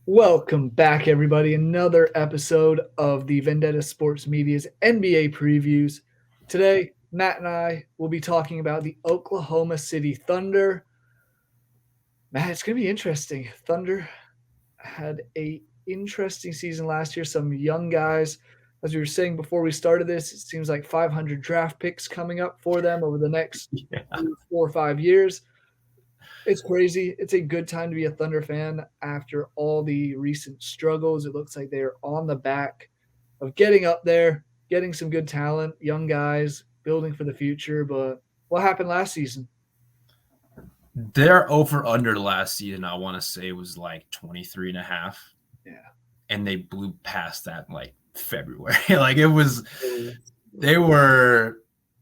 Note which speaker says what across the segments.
Speaker 1: Welcome back, everybody. Another episode of the Vendetta Sports Media's NBA previews. Today, Matt and I will be talking about the Oklahoma City Thunder. Matt, it's going to be interesting. Thunder had a interesting season last year. Some young guys, as we were saying before we started this, it seems like 500 draft picks coming up for them over the next
Speaker 2: Yeah.
Speaker 1: 4 or 5 years. It's crazy. It's a good time to be a Thunder fan after all the recent struggles. It looks like they're on the back of getting up there, getting some good talent, young guys, building for the future. But what happened last season?
Speaker 2: Their over under last season, I want to say, was like 23 and a half.
Speaker 1: Yeah.
Speaker 2: And they blew past that in like February. Like they were,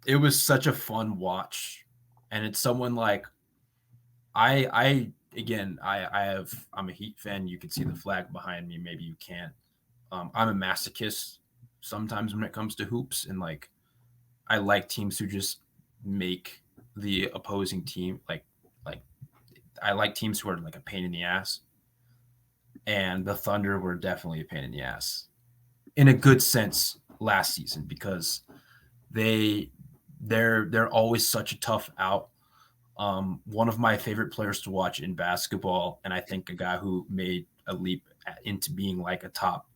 Speaker 2: it was such a fun watch. And it's someone like, I'm a Heat fan. You can see the flag behind me. Maybe you can't. I'm a masochist sometimes when it comes to hoops. And like, I like teams who just make the opposing team like I like teams who are like a pain in the ass, and the Thunder were definitely a pain in the ass, in a good sense last season because they're always such a tough out. One of my favorite players to watch in basketball, and I think a guy who made a leap into being like a top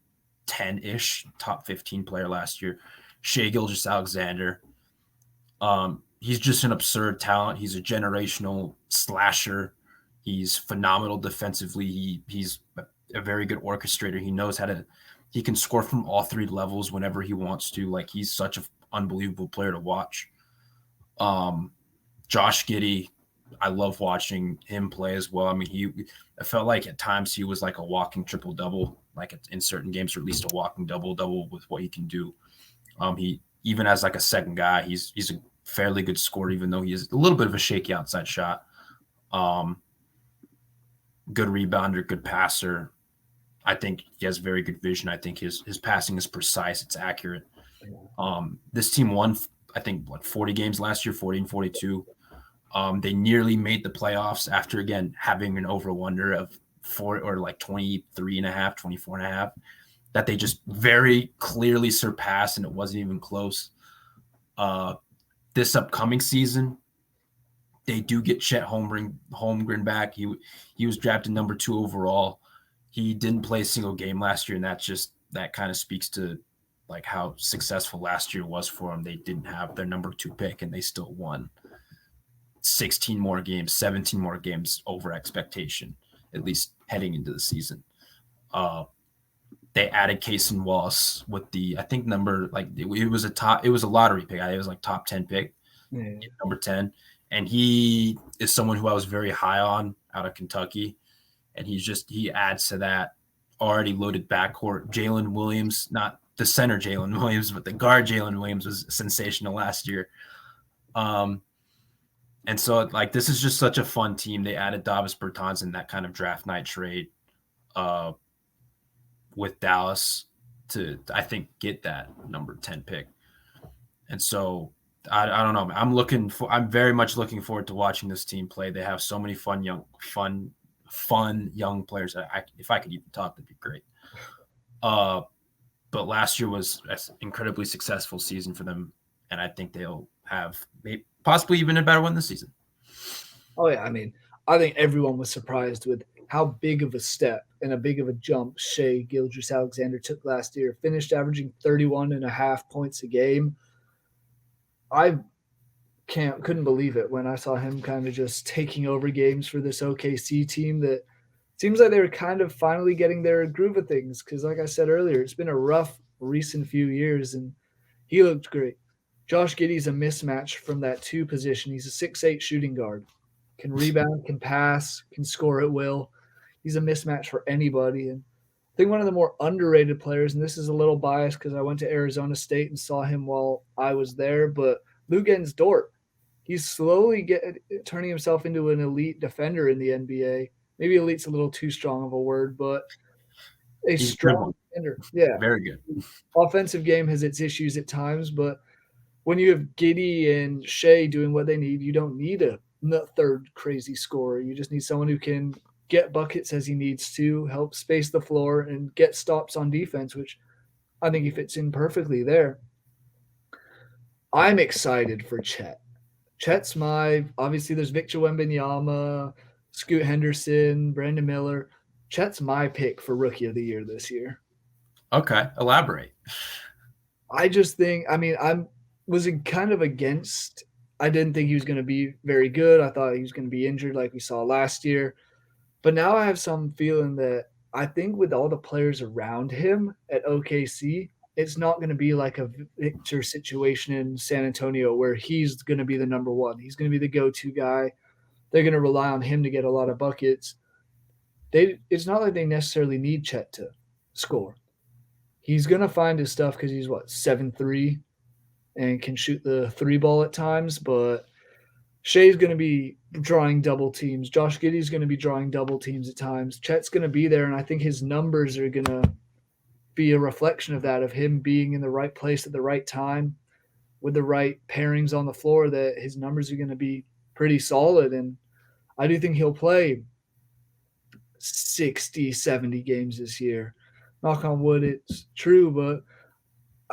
Speaker 2: 10-ish, top 15 player last year, Shai Gilgeous-Alexander. He's just an absurd talent. He's a generational slasher. He's phenomenal defensively. He's a very good orchestrator. He knows how to. He can score from all three levels whenever he wants to. Like he's such an unbelievable player to watch. Josh Giddey, I love watching him play as well. I mean, I felt like at times he was like a walking triple double, like in certain games, or at least a walking double double with what he can do. He even as like a second guy, he's a fairly good scorer, even though he has a little bit of a shaky outside shot. Um, Good rebounder, good passer. I think he has very good vision. I think his passing is precise. It's accurate. This team won, I think, 40 games last year, 40 and 42. They nearly made the playoffs after, again, having an over-wonder of 23 and a half, 24 and a half, that they just very clearly surpassed, and it wasn't even close. This upcoming season, they do get Chet Holmgren back. He was drafted number 2 overall. He didn't play a single game last year, and that kind of speaks to like how successful last year was for them. They didn't have their number 2 pick, and they still won 16 more games, 17 more games over expectation, at least heading into the season. They added Cason Wallace with the, I think, number, like it was a lottery pick. It was like top 10 pick,
Speaker 1: Yeah.
Speaker 2: number 10. And he is someone who I was very high on out of Kentucky. And he adds to that already loaded backcourt. Jalen Williams, not the center Jalen Williams, but the guard Jalen Williams was sensational last year. And so like this is just such a fun team. They added Davis Bertans in that kind of draft night trade with Dallas to, I think, get that number 10 pick. And so I don't know. I'm very much looking forward to watching this team play. They have so many fun young players. If I could even talk, that'd be great. But last year was an incredibly successful season for them, and I think they'll have possibly even a better one this season.
Speaker 1: Oh, yeah. I mean, I think everyone was surprised with how big of a step and a big of a jump Shai Gilgeous-Alexander took last year. Finished averaging 31 and a half points a game. I couldn't believe it when I saw him kind of just taking over games for this OKC team that seems like they were kind of finally getting their groove of things. Because, like I said earlier, it's been a rough recent few years, and he looked great. Josh Giddey's a mismatch from that 2 position. He's a 6'8" shooting guard, can rebound, can pass, can score at will. He's a mismatch for anybody. And I think one of the more underrated players, and this is a little biased because I went to Arizona State and saw him while I was there, but Luguentz Dort. He's slowly turning himself into an elite defender in the NBA. Maybe elite's a little too strong of a word, but a
Speaker 2: He's a good
Speaker 1: strong
Speaker 2: one.
Speaker 1: defender. Yeah.
Speaker 2: Very good.
Speaker 1: Offensive game has its issues at times, but when you have Giddey and Shai doing what they need, you don't need a third crazy scorer. You just need someone who can get buckets as he needs to, help space the floor, and get stops on defense, which I think he fits in perfectly there. I'm excited for Chet. Chet's my obviously there's Victor Wembanyama, Scoot Henderson, Brandon Miller. Chet's my pick for rookie of the year this year.
Speaker 2: Okay, elaborate.
Speaker 1: I just think I'm was kind of against. I didn't think he was going to be very good. I thought he was going to be injured like we saw last year. But now I have some feeling that I think with all the players around him at OKC, it's not going to be like a Victor situation in San Antonio where he's going to be the number one. He's going to be the go-to guy. They're going to rely on him to get a lot of buckets. It's not like they necessarily need Chet to score. He's going to find his stuff because he's 7'3" and can shoot the three ball at times, but Shea's going to be drawing double teams. Josh Giddey's going to be drawing double teams at times. Chet's going to be there, and I think his numbers are going to be a reflection of that, of him being in the right place at the right time with the right pairings on the floor, that his numbers are going to be pretty solid. And I do think he'll play 60, 70 games this year. Knock on wood, it's true, but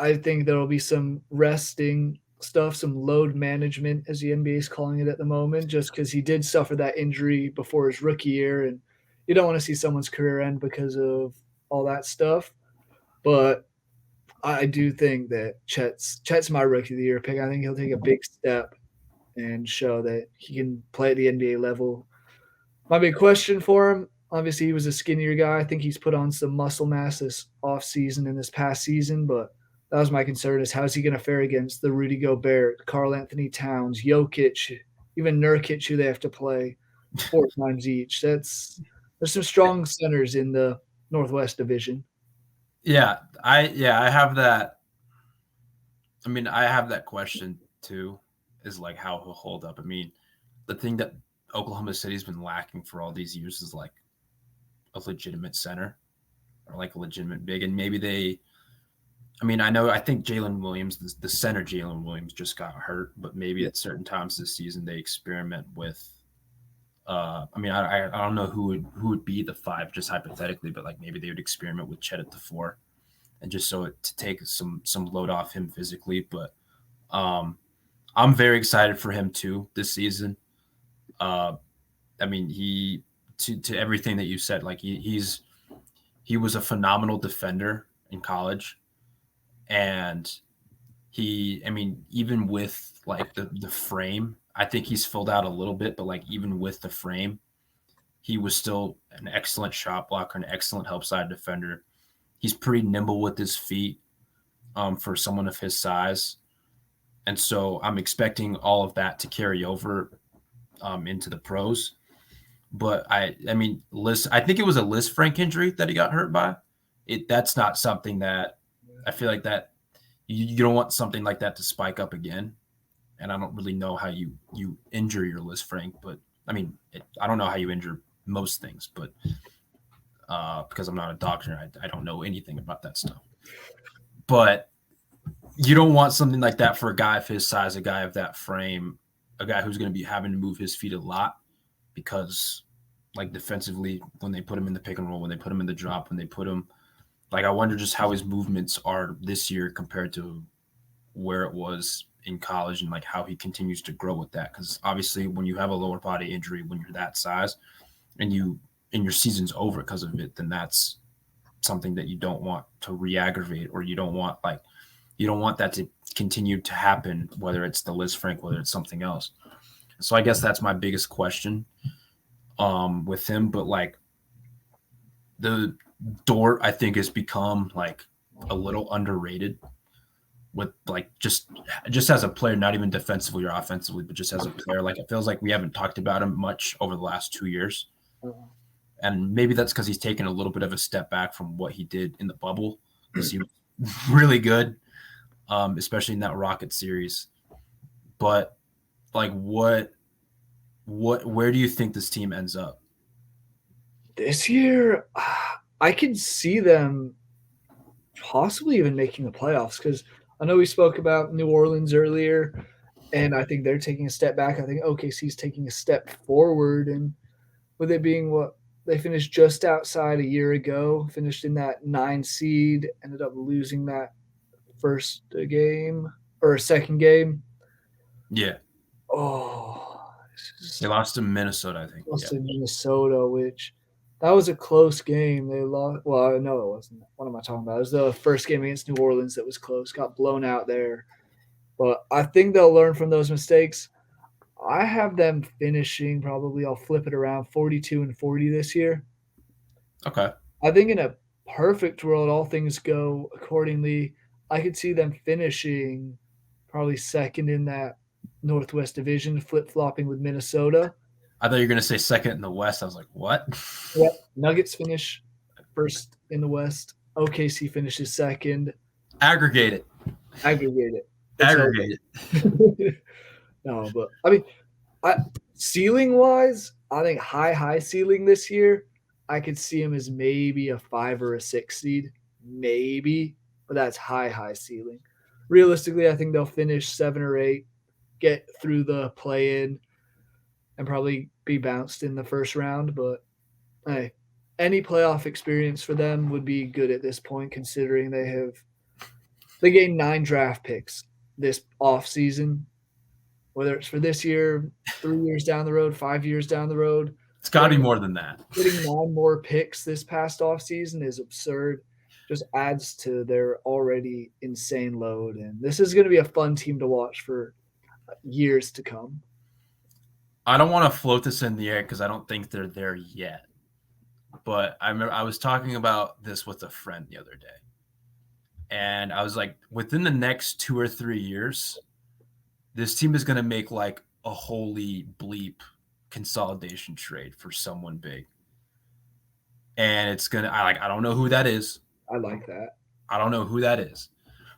Speaker 1: I think there will be some resting stuff, some load management, as the NBA is calling it at the moment, just because he did suffer that injury before his rookie year, and you don't want to see someone's career end because of all that stuff. But I do think that Chet's my rookie of the year pick. I think he'll take a big step and show that he can play at the NBA level. My big question for him, obviously, he was a skinnier guy. I think he's put on some muscle mass this offseason and this past season, but that was my concern, is how's he going to fare against the Rudy Gobert, Karl Anthony Towns, Jokic, even Nurkic, who they have to play 4 times each. There's some strong centers in the Northwest Division.
Speaker 2: Yeah, I have that. I mean, I have that question too, is like how he'll hold up. I mean, the thing that Oklahoma City's been lacking for all these years is like a legitimate center or like a legitimate big. And maybe I think Jalen Williams, the center Jalen Williams just got hurt, but maybe at certain times this season they experiment with I don't know who would be the 5 just hypothetically, but like maybe they would experiment with Chet at the 4 and just to take some load off him physically. But I'm very excited for him too this season. He to everything that you said, like he was a phenomenal defender in college. And even with like the frame, I think he's filled out a little bit, but like even with the frame, he was still an excellent shot blocker, an excellent help side defender. He's pretty nimble with his feet for someone of his size. And so I'm expecting all of that to carry over into the pros. But I think it was a Lisfranc injury that he got hurt by. That's not something that I feel like that you don't want something like that to spike up again. And I don't really know how you injure your Lisfranc, but I don't know how you injure most things, but because I'm not a doctor, I don't know anything about that stuff. But you don't want something like that for a guy of his size, a guy of that frame, a guy who's going to be having to move his feet a lot, because like defensively, when they put him in the pick and roll, when they put him in the drop, when they put him, like, I wonder just how his movements are this year compared to where it was in college, and like how he continues to grow with that. Because obviously when you have a lower body injury, when you're that size and your season's over because of it, then that's something that you don't want to re-aggravate, or you don't want that to continue to happen, whether it's the Lisfranc, whether it's something else. So I guess that's my biggest question with him. But like the Dort, I think, has become like a little underrated with like just as a player, not even defensively or offensively, but just as a player. Like, it feels like we haven't talked about him much over the last 2 years. And maybe that's because he's taken a little bit of a step back from what he did in the bubble, because he was really good, especially in that Rocket series. But like, where do you think this team ends up
Speaker 1: this year? I could see them possibly even making the playoffs, because I know we spoke about New Orleans earlier, and I think they're taking a step back. I think OKC's taking a step forward, and with it being They finished just outside a year ago, finished in that 9 seed, ended up losing that first game or second game.
Speaker 2: Yeah.
Speaker 1: Oh,
Speaker 2: They lost to Minnesota, I think.
Speaker 1: lost
Speaker 2: Yeah.
Speaker 1: to Minnesota, which that was a close game. They lost. Well, no, it wasn't. What am I talking about? It was the first game against New Orleans that was close. Got blown out there. But I think they'll learn from those mistakes. I have them finishing probably. I'll flip it around 42-40 this year.
Speaker 2: Okay.
Speaker 1: I think in a perfect world, all things go accordingly. I could see them finishing probably second in that Northwest Division, flip flopping with Minnesota.
Speaker 2: I thought you were going to say second in the West. I was like, what?
Speaker 1: Yep. Nuggets finish first in the West. OKC finishes second.
Speaker 2: Aggregate it.
Speaker 1: Aggregate it.
Speaker 2: Aggregate
Speaker 1: it. No, but I mean, ceiling wise, I think high ceiling this year. I could see him as maybe a 5 or a 6 seed, maybe, but that's high ceiling. Realistically, I think they'll finish 7 or 8, get through the play in, and probably be bounced in the first round. But hey, any playoff experience for them would be good at this point, considering they gained 9 draft picks this off season. Whether it's for this year, 3 years down the road, 5 years down the road.
Speaker 2: It's got to be more than that.
Speaker 1: Getting 9 more picks this past offseason is absurd. Just adds to their already insane load. And this is going to be a fun team to watch for years to come.
Speaker 2: I don't want to float this in the air because I don't think they're there yet. But I remember I was talking about this with a friend the other day. And I was like, within the next 2 or 3 years, this team is going to make like a holy bleep consolidation trade for someone big. And it's going to, I don't know who that is.
Speaker 1: I like that.
Speaker 2: I don't know who that is.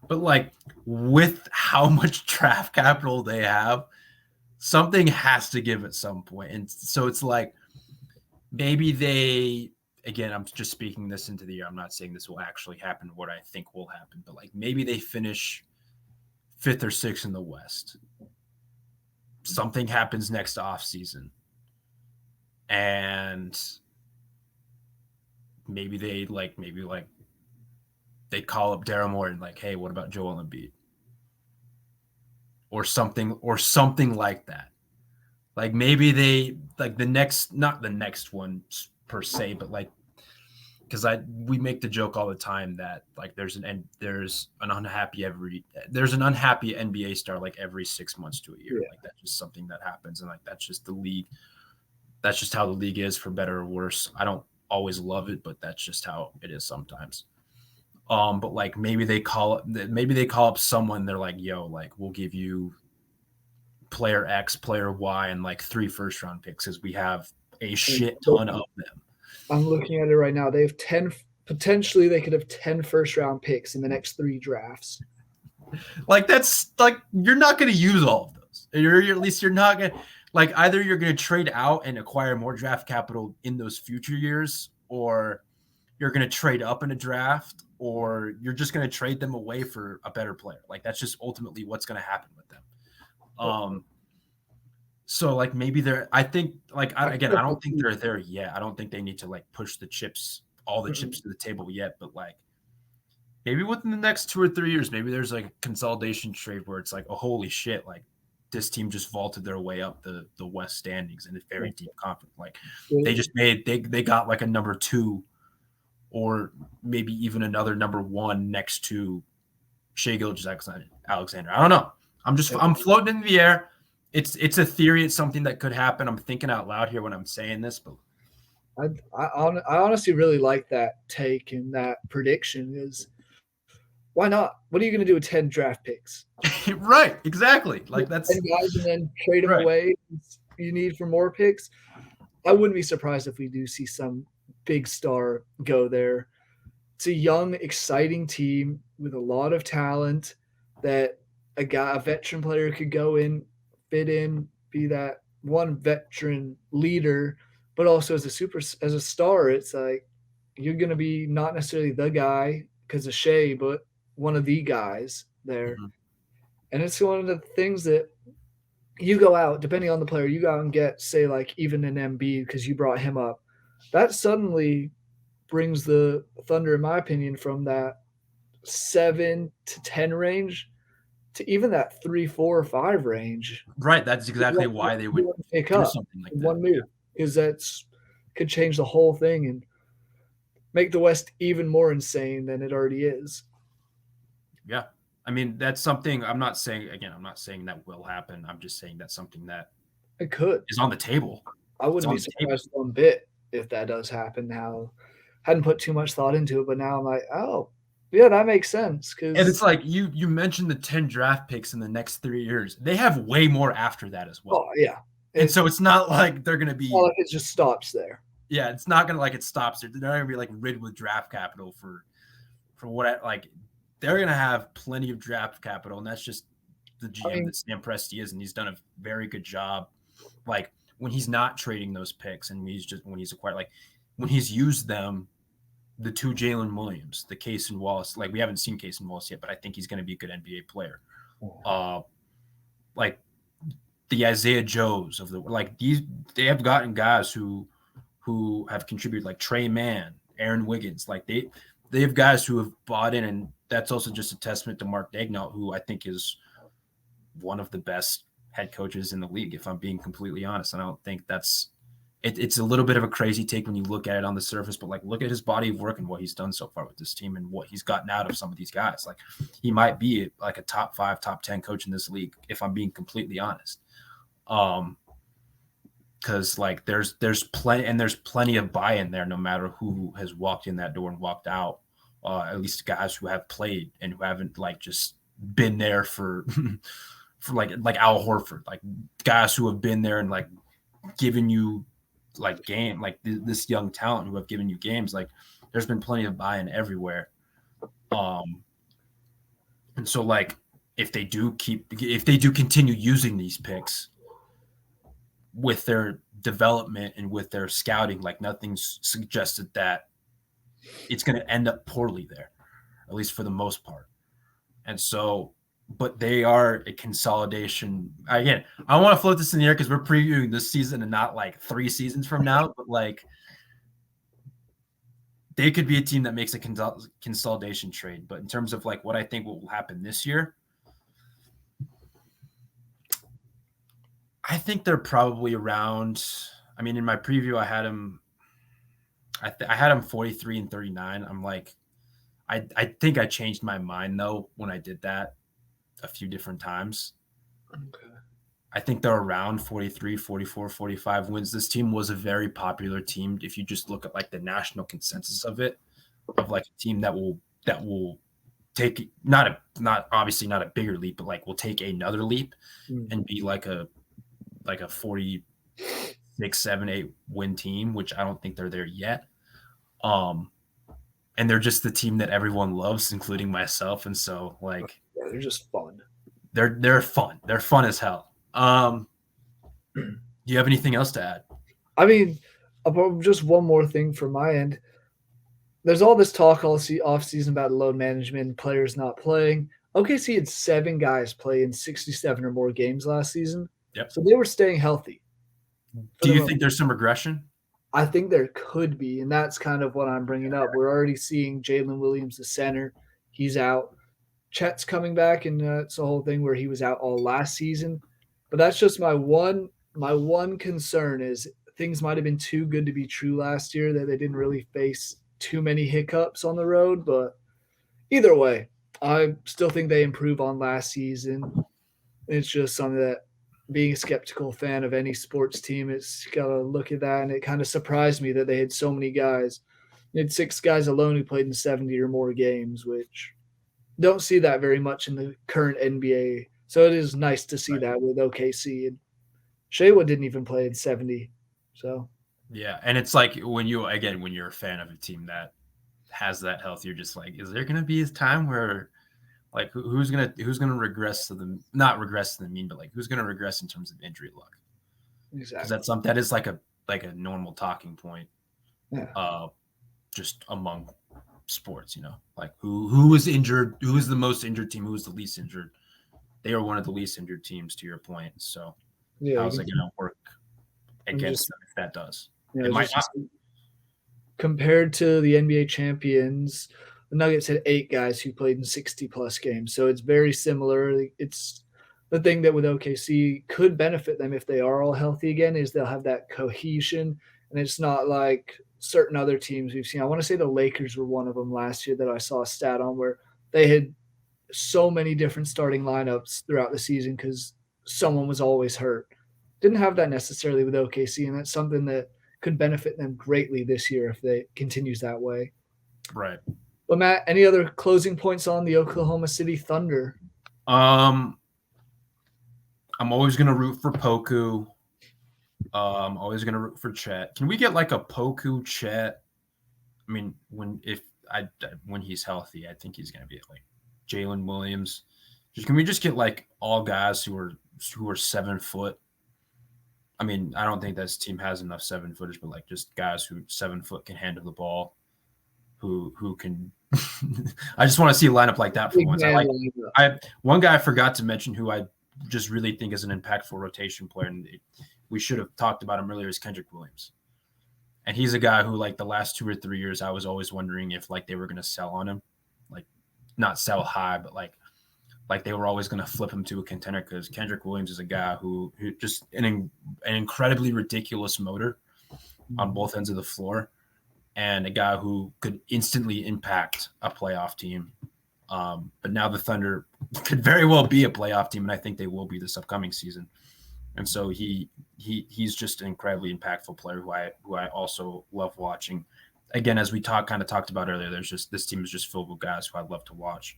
Speaker 2: But like with how much draft capital they have, something has to give at some point. And so it's like, maybe they, again, I'm just speaking this into the air. I'm not saying this will actually happen, what I think will happen, but like maybe they finish 5th or 6th in the West. Something happens next off season. And maybe they call up Daryl Morey and like, hey, what about Joel Embiid? Or something like that. Like maybe they like not the next one per se, but like because we make the joke all the time that like there's an unhappy NBA star like every 6 months to a year. Yeah. Like that's just something that happens, and like that's just the league. That's just how the league is, for better or worse. I don't always love it, but that's just how it is sometimes. But like maybe they call up someone. They're like, yo, like we'll give you player X, player Y, and like 3 first-round picks because we have a shit ton of them.
Speaker 1: I'm looking at it right now. They have 10. Potentially, they could have 10 first-round picks in the next 3 drafts.
Speaker 2: Like that's like you're not going to use all of those. At least you're not going to. Like either you're going to trade out and acquire more draft capital in those future years, or you're going to trade up in a draft, or you're just going to trade them away for a better player. Like that's just ultimately what's going to happen with them. So like maybe I think like, I don't think they're there yet. I don't think they need to like push all the chips to the table yet, but like maybe within the next 2 or 3 years, maybe there's like a consolidation trade where it's like, oh, holy shit. Like this team just vaulted their way up the West standings in a very deep conference. Like they got like a number 2 or maybe even another number 1 next to Shai Gilgeous-Alexander. I don't know. I'm floating in the air. It's a theory. It's something that could happen. I'm thinking out loud here when I'm saying this, but
Speaker 1: I honestly really like that take and that prediction. Is why not? What are you going to do with 10 draft picks?
Speaker 2: Right, exactly. Like that's
Speaker 1: 10 guys and then trade them away. You need for more picks. I wouldn't be surprised if we do see some big star go there. It's a young, exciting team with a lot of talent that a veteran player could go in, fit in, be that one veteran leader, but also as a star, it's like you're going to be not necessarily the guy because of Shai, but one of the guys there. Mm-hmm. And it's one of the things that you go out, depending on the player, you go out and get, say, like even an Embiid because you brought him up. that suddenly brings the Thunder, in my opinion, from that 7 to 10 range to even that 3, 4, 5 range.
Speaker 2: Right. That's exactly
Speaker 1: One,
Speaker 2: why they would
Speaker 1: one pick
Speaker 2: do
Speaker 1: up
Speaker 2: something like
Speaker 1: in
Speaker 2: that.
Speaker 1: one move because that's could change the whole thing and make the West even more insane than it already is.
Speaker 2: Yeah. I mean, that's something I'm not saying, again, I'm not saying that will happen. I'm just saying that's something that
Speaker 1: It could.
Speaker 2: is on the table.
Speaker 1: I
Speaker 2: It's
Speaker 1: wouldn't
Speaker 2: on
Speaker 1: be
Speaker 2: the table.
Speaker 1: surprised one bit if that does happen. Now, hadn't put too much thought into it, but now I'm like, oh, yeah, that makes sense.
Speaker 2: And
Speaker 1: Because
Speaker 2: it's like you mentioned the 10 draft picks in the next 3 years. They have way more after that as well.
Speaker 1: oh yeah,
Speaker 2: And
Speaker 1: it's
Speaker 2: so it's not like they're gonna
Speaker 1: not
Speaker 2: be,
Speaker 1: like it just stops there.
Speaker 2: yeah, it's not gonna like it stops there. They're not gonna be like rid with draft capital for what I like. They're gonna have plenty of draft capital, and that's just the
Speaker 1: I
Speaker 2: GM
Speaker 1: mean,
Speaker 2: that Sam Presti is, and he's done a very good job. Like when he's not trading those picks, and when he's acquired, like when he's used them, the two Jalen Williams, the Case and Wallace. Like we haven't seen Case and Wallace yet, but I think he's going to be a good NBA player. Like the Isaiah Joes of the like these, they have gotten guys who have contributed, like Trey Mann, Aaron Wiggins. Like they have guys who have bought in, and that's also just a testament to Mark Daigneault, who I think is one of the best head coaches in the league. If I'm being completely honest, I don't think that's it's a little bit of a crazy take when you look at it on the surface, but like look at his body of work and what he's done so far with this team and what he's gotten out of some of these guys. Like he might be like a top 5, top 10 coach in this league, if I'm being completely honest. Because like there's plenty of buy-in there, no matter who has walked in that door and walked out. At least guys who have played and who haven't like just been there for for like Al Horford, like guys who have been there and like given you like game, like this young talent who have given you games. Like there's been plenty of buy-in everywhere. And so like if they do continue using these picks with their development and with their scouting, like nothing's suggested that it's going to end up poorly there, at least for the most part. And so, but they are a consolidation. Again, I want to float this in the air because we're previewing this season and not like 3 seasons from now, but like they could be a team that makes a consolidation trade. But in terms of like what I think will happen this year, I think they're probably around. I mean, in my preview, I had them. I had them 43 and 39. I'm like, I think I changed my mind though when I did that a few different times.
Speaker 1: Okay.
Speaker 2: I think they're around 43, 44, 45 wins. This team was a very popular team. If you just look at like the national consensus of it, of like a team that will take not obviously not a bigger leap, but like will take another leap and be like a 46, 7, 8 win team, which I don't think they're there yet. And they're just the team that everyone loves, including myself. And so like
Speaker 1: yeah, they're just fun.
Speaker 2: They're fun. They're fun as hell. Do you have anything else to add?
Speaker 1: I mean, just one more thing from my end. There's all this talk all off season about load management, players not playing. OKC had 7 guys play in 67 or more games last season.
Speaker 2: Yep.
Speaker 1: So they were staying healthy.
Speaker 2: Do you think there's some regression?
Speaker 1: I think there could be, and that's kind of what I'm bringing up. We're already seeing Jalen Williams, the center. He's out. Chet's coming back, and it's a whole thing where he was out all last season. But that's just my one concern is things might have been too good to be true last year, that they didn't really face too many hiccups on the road. But either way, I still think they improve on last season. It's just something that, being a skeptical fan of any sports team, it's got to look at that. And it kind of surprised me that they had so many guys. They had 6 guys alone who played in 70 or more games, which don't see that very much in the current NBA. So it is nice to see that with OKC. And Sheawood didn't even play in 70. So
Speaker 2: yeah, and it's like when you're a fan of a team that has that health, you're just like, is there going to be a time where like who's gonna regress to the not regress to the mean, but like who's gonna regress in terms of injury luck?
Speaker 1: exactly,
Speaker 2: Because that is like a normal talking point, just among sports, like who is injured, who is the most injured team, who is the least injured. They are one of the least injured teams, to your point. So how's it gonna work against them if that does? It might not.
Speaker 1: compared to the NBA champions, the Nuggets had 8 guys who played in 60-plus games. So it's very similar. It's the thing that with OKC could benefit them if they are all healthy again is they'll have that cohesion, and it's not like certain other teams we've seen. I want to say the Lakers were one of them last year that I saw a stat on where they had so many different starting lineups throughout the season because someone was always hurt. Didn't have that necessarily with OKC, and that's something that could benefit them greatly this year if they continues that way.
Speaker 2: Right.
Speaker 1: But Matt, any other closing points on the Oklahoma City Thunder?
Speaker 2: I'm always gonna root for Poku. I'm always gonna root for Chet. Can we get like a Poku Chet? I mean, when he's healthy, I think he's gonna be like Jalen Williams. Can we just get like all guys who are 7 foot? I mean, I don't think this team has enough 7 footers, but like just guys who 7 foot can handle the ball, who can. I just want to see a lineup like that for once. One guy I forgot to mention who I just really think is an impactful rotation player, and we should have talked about him earlier, is Kendrick Williams. And he's a guy who, like, the last 2 or 3 years, I was always wondering if like they were going to sell on him, like not sell high, but like they were always going to flip him to a contender, because Kendrick Williams is a guy who just an incredibly ridiculous motor on both ends of the floor, and a guy who could instantly impact a playoff team. But now the Thunder could very well be a playoff team, and I think they will be this upcoming season. And so he's just an incredibly impactful player who I also love watching. Again, as we talked about earlier, this team is just filled with guys who I love to watch.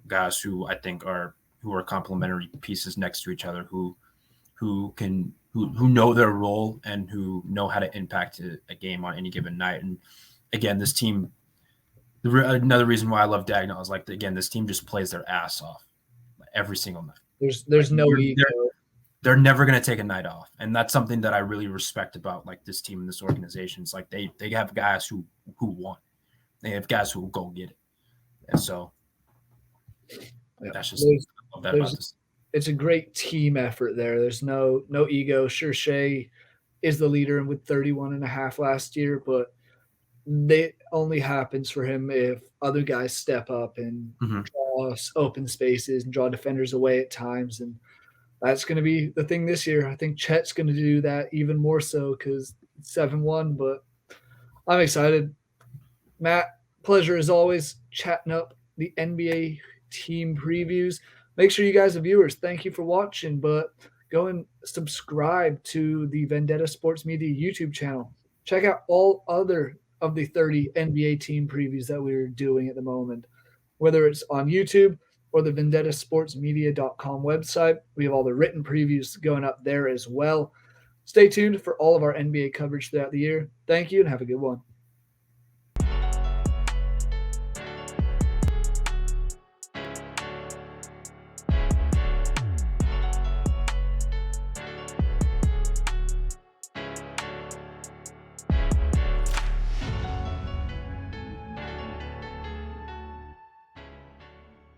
Speaker 2: Guys who I think are complementary pieces next to each other, who know their role and who know how to impact a game on any given night. And again, this team, another reason why I love Dagnall is, like, again, this team just plays their ass off every single night.
Speaker 1: There's no ego.
Speaker 2: They're never going to take a night off, and that's something that I really respect about, like, this team and this organization. It's like they have guys who want. They have guys who will go get it, and so that's just I love that about this.
Speaker 1: It's a great team effort there. There's no ego. Sure, Shea is the leader and with 31.5 last year, but it only happens for him if other guys step up and draw open spaces and draw defenders away at times. And that's going to be the thing this year. I think Chet's going to do that even more so because it's 7-1, but I'm excited. Matt, pleasure as always chatting up the NBA team previews. Make sure you guys, the viewers, thank you for watching, but go and subscribe to the Vendetta Sports Media YouTube channel. Check out all other of the 30 NBA team previews that we're doing at the moment, whether it's on YouTube or the vendettasportsmedia.com website. We have all the written previews going up there as well. Stay tuned for all of our NBA coverage throughout the year. Thank you and have a good one.